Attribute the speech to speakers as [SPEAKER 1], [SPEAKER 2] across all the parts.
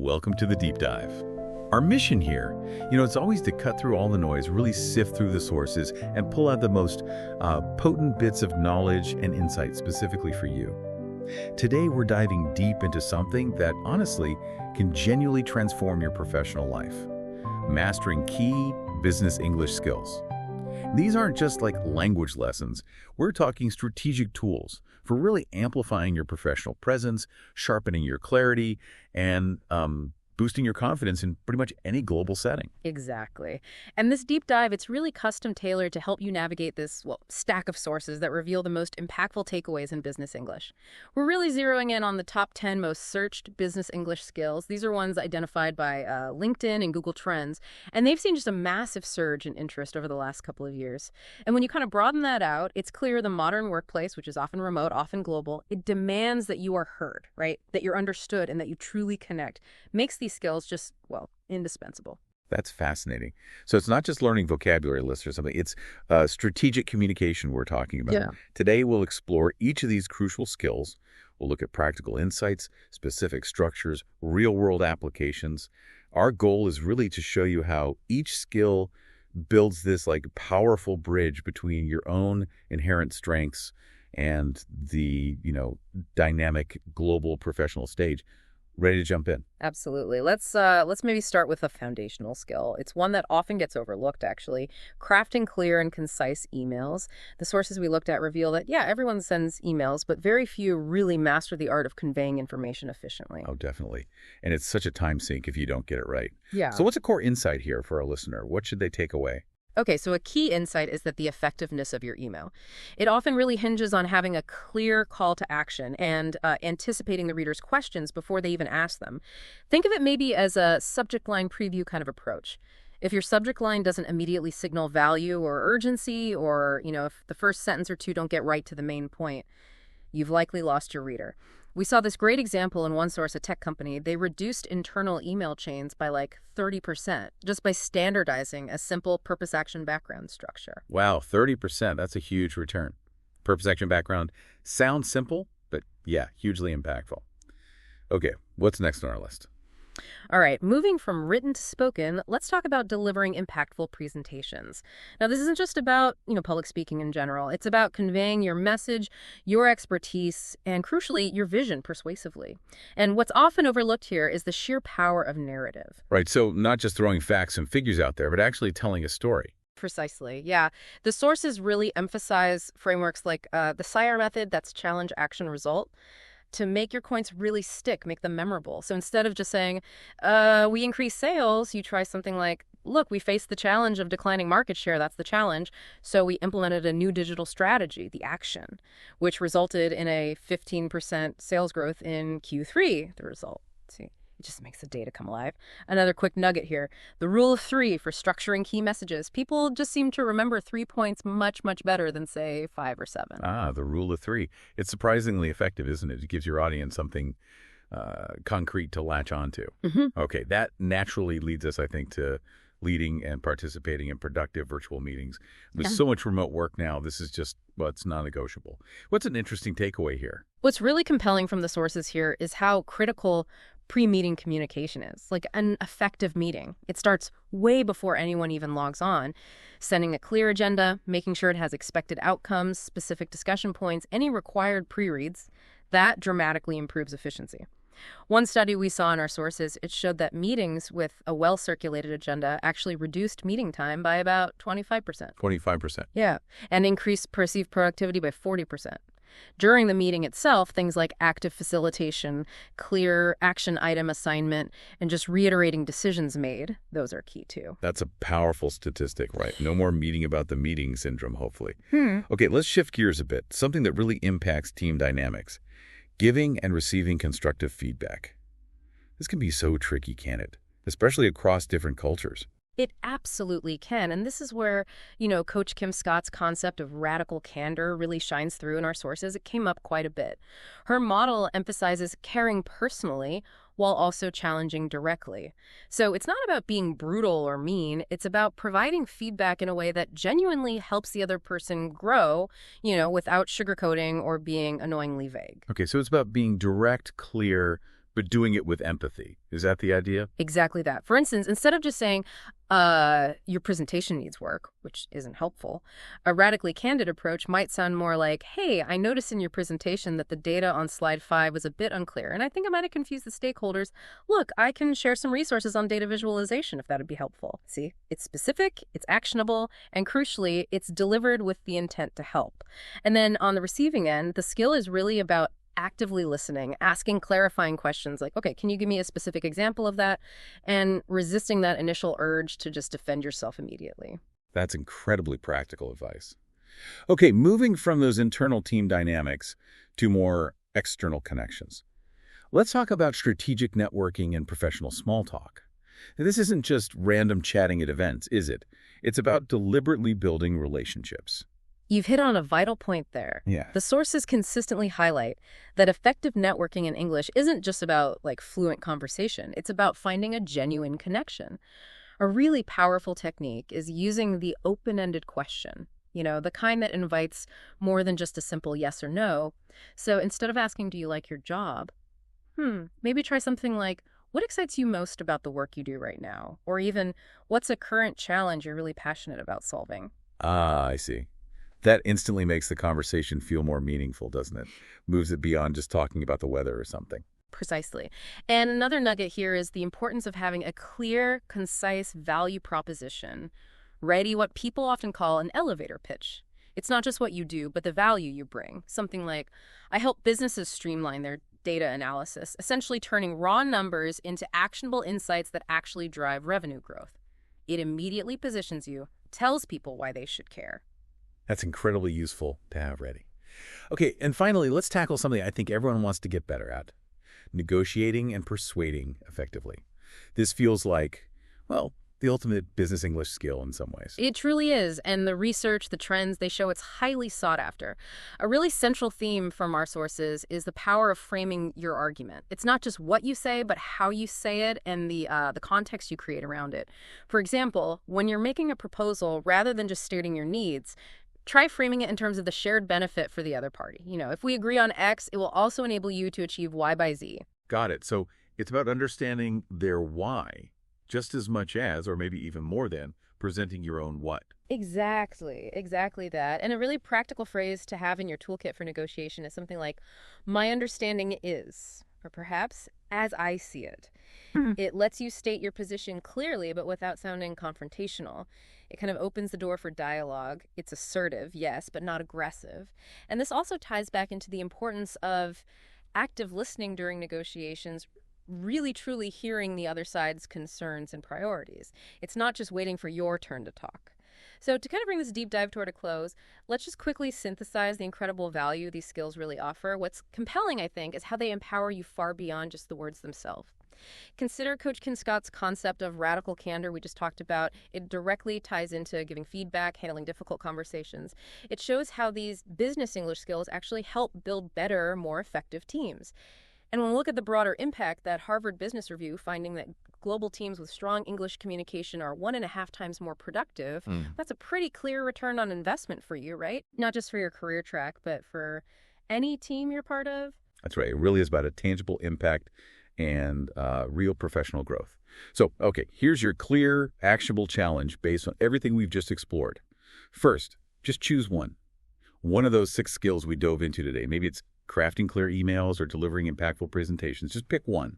[SPEAKER 1] Welcome to the Deep Dive. Our mission here, it's always to cut through all the noise, really sift through the sources, and pull out the most potent bits of knowledge and insight specifically for you. Today, we're diving deep into something that, honestly, can genuinely transform your professional life. Mastering key business English skills. These aren't just like language lessons. We're talking strategic tools for really amplifying your professional presence, sharpening your clarity, and boosting your confidence in pretty much any global setting.
[SPEAKER 2] Exactly. And this deep dive, it's really custom tailored to help you navigate this, stack of sources that reveal the most impactful takeaways in business English. We're really zeroing in on the top 10 most searched business English skills. These are ones identified by LinkedIn and Google Trends, and they've seen just a massive surge in interest over the last couple of years. And when you kind of broaden that out, it's clear the modern workplace, which is often remote, often global, it demands that you are heard, right? That you're understood and that you truly connect. Makes these skills just, indispensable.
[SPEAKER 1] That's fascinating. So it's not just learning vocabulary lists or something. It's strategic communication we're talking about.
[SPEAKER 2] Yeah.
[SPEAKER 1] Today, we'll explore each of these crucial skills. We'll look at practical insights, specific structures, real-world applications. Our goal is really to show you how each skill builds this powerful bridge between your own inherent strengths and the, dynamic global professional stage. Ready to jump in?
[SPEAKER 2] Absolutely. Let's maybe start with a foundational skill. It's one that often gets overlooked, actually. Crafting clear and concise emails. The sources we looked at reveal that, everyone sends emails, but very few really master the art of conveying information efficiently.
[SPEAKER 1] Oh, definitely. And it's such a time sink if you don't get it right.
[SPEAKER 2] Yeah.
[SPEAKER 1] So what's a core insight here for our listener? What should they take away?
[SPEAKER 2] Okay, so a key insight is that the effectiveness of your email. It often really hinges on having a clear call to action and anticipating the reader's questions before they even ask them. Think of it maybe as a subject line preview kind of approach. If your subject line doesn't immediately signal value or urgency, or, if the first sentence or two don't get right to the main point, you've likely lost your reader. We saw this great example in one source, a tech company. They reduced internal email chains by 30% just by standardizing a simple purpose action background structure.
[SPEAKER 1] Wow, 30%. That's a huge return. Purpose action background sounds simple, but hugely impactful. Okay, what's next on our list?
[SPEAKER 2] All right, moving from written to spoken, let's talk about delivering impactful presentations. Now, this isn't just about, public speaking in general. It's about conveying your message, your expertise, and crucially, your vision persuasively. And what's often overlooked here is the sheer power of narrative.
[SPEAKER 1] Right, so not just throwing facts and figures out there, but actually telling a story.
[SPEAKER 2] Precisely, yeah. The sources really emphasize frameworks like the SIRE method, that's challenge, action, result, to make your points really stick, make them memorable. So instead of just saying, we increase sales, you try something like, look, we faced the challenge of declining market share. That's the challenge. So we implemented a new digital strategy, the action, which resulted in a 15% sales growth in Q3, the result. See, it just makes the data come alive. Another quick nugget here. The rule of 3 for structuring key messages. People just seem to remember 3 points much, much better than, say, 5 or 7.
[SPEAKER 1] Ah, the rule of 3. It's surprisingly effective, isn't it? It gives your audience something concrete to latch onto.
[SPEAKER 2] Mm-hmm.
[SPEAKER 1] Okay, that naturally leads us, I think, to leading and participating in productive virtual meetings. With so much remote work now, this is just, it's non-negotiable. What's an interesting takeaway here?
[SPEAKER 2] What's really compelling from the sources here is how critical pre-meeting communication is. Like an effective meeting, it starts way before anyone even logs on. Sending a clear agenda, making sure it has expected outcomes, specific discussion points, any required pre-reads, that dramatically improves efficiency. One study we saw in our sources, it showed that meetings with a well-circulated agenda actually reduced meeting time by about 25%.
[SPEAKER 1] 25%.
[SPEAKER 2] Yeah, and increased perceived productivity by 40%. During the meeting itself, things like active facilitation, clear action item assignment, and just reiterating decisions made, those are key too.
[SPEAKER 1] That's a powerful statistic, right? No more meeting about the meeting syndrome, hopefully. Okay, let's shift gears a bit. Something that really impacts team dynamics. Giving and receiving constructive feedback. This can be so tricky, can't it? Especially across different cultures.
[SPEAKER 2] It absolutely can. And this is where, Coach Kim Scott's concept of radical candor really shines through in our sources. It came up quite a bit. Her model emphasizes caring personally while also challenging directly. So it's not about being brutal or mean. It's about providing feedback in a way that genuinely helps the other person grow, without sugarcoating or being annoyingly vague.
[SPEAKER 1] Okay, so it's about being direct, clear, but doing it with empathy. Is that the idea?
[SPEAKER 2] Exactly that. For instance, instead of just saying, your presentation needs work, which isn't helpful, a radically candid approach might sound more like, hey, I noticed in your presentation that the data on slide 5 was a bit unclear, and I think I might have confused the stakeholders. Look, I can share some resources on data visualization if that would be helpful. See, it's specific, it's actionable, and crucially, it's delivered with the intent to help. And then on the receiving end, the skill is really about actively listening, asking clarifying questions like, okay, can you give me a specific example of that? And resisting that initial urge to just defend yourself immediately.
[SPEAKER 1] That's incredibly practical advice. Okay, moving from those internal team dynamics to more external connections. Let's talk about strategic networking and professional small talk. Now, this isn't just random chatting at events, is it? It's about deliberately building relationships.
[SPEAKER 2] You've hit on a vital point there.
[SPEAKER 1] Yeah.
[SPEAKER 2] The sources consistently highlight that effective networking in English isn't just about fluent conversation. It's about finding a genuine connection. A really powerful technique is using the open-ended question, the kind that invites more than just a simple yes or no. So instead of asking, do you like your job? Maybe try something like, what excites you most about the work you do right now? Or even, what's a current challenge you're really passionate about solving?
[SPEAKER 1] Ah, I see. That instantly makes the conversation feel more meaningful, doesn't it? Moves it beyond just talking about the weather or something.
[SPEAKER 2] Precisely. And another nugget here is the importance of having a clear, concise value proposition ready, what people often call an elevator pitch. It's not just what you do, but the value you bring. Something like, I help businesses streamline their data analysis, essentially turning raw numbers into actionable insights that actually drive revenue growth. It immediately positions you, tells people why they should care.
[SPEAKER 1] That's incredibly useful to have ready. Okay, and finally, let's tackle something I think everyone wants to get better at. Negotiating and persuading effectively. This feels like, well, the ultimate business English skill in some ways.
[SPEAKER 2] It truly is, and the research, the trends, they show it's highly sought after. A really central theme from our sources is the power of framing your argument. It's not just what you say, but how you say it and the context you create around it. For example, when you're making a proposal, rather than just stating your needs, try framing it in terms of the shared benefit for the other party. If we agree on X, it will also enable you to achieve Y by Z.
[SPEAKER 1] Got it. So it's about understanding their why just as much as, or maybe even more than, presenting your own what.
[SPEAKER 2] Exactly that. And a really practical phrase to have in your toolkit for negotiation is something like, my understanding is, or perhaps, as I see it. It lets you state your position clearly, but without sounding confrontational. It kind of opens the door for dialogue. It's assertive, yes, but not aggressive. And this also ties back into the importance of active listening during negotiations, really truly hearing the other side's concerns and priorities. It's not just waiting for your turn to talk. So to kind of bring this deep dive toward a close, let's just quickly synthesize the incredible value these skills really offer. What's compelling, I think, is how they empower you far beyond just the words themselves. Consider Coach Ken Scott's concept of radical candor we just talked about. It directly ties into giving feedback, handling difficult conversations. It shows how these business English skills actually help build better, more effective teams. And when we look at the broader impact, that Harvard Business Review finding that global teams with strong English communication are 1.5 times more productive, that's a pretty clear return on investment for you, right? Not just for your career track, but for any team you're part of.
[SPEAKER 1] That's right. It really is about a tangible impact and real professional growth. So, okay, here's your clear, actionable challenge based on everything we've just explored. First, just choose one. One of those 6 skills we dove into today. Maybe it's crafting clear emails or delivering impactful presentations. Just pick one.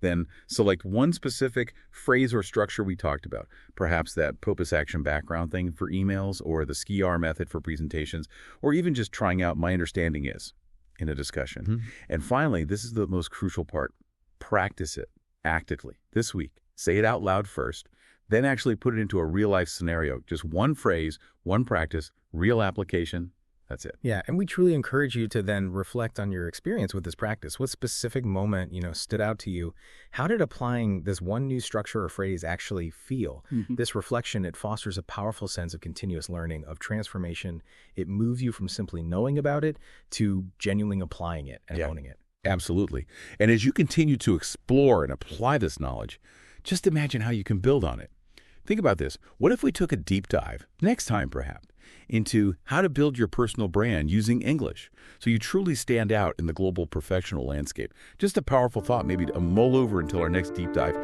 [SPEAKER 1] Then select one specific phrase or structure we talked about. Perhaps that POPIS action background thing for emails, or the SKIAR method for presentations, or even just trying out my understanding is in a discussion. And finally, this is the most crucial part. Practice it actively this week. Say it out loud first, then actually put it into a real-life scenario. Just one phrase, one practice, real application. That's it.
[SPEAKER 3] Yeah, and we truly encourage you to then reflect on your experience with this practice. What specific moment, stood out to you? How did applying this one new structure or phrase actually feel? This reflection, it fosters a powerful sense of continuous learning, of transformation. It moves you from simply knowing about it to genuinely applying it and owning it.
[SPEAKER 1] Absolutely. And as you continue to explore and apply this knowledge, just imagine how you can build on it. Think about this. What if we took a deep dive, next time perhaps, into how to build your personal brand using English so you truly stand out in the global professional landscape. Just a powerful thought maybe to mull over until our next deep dive.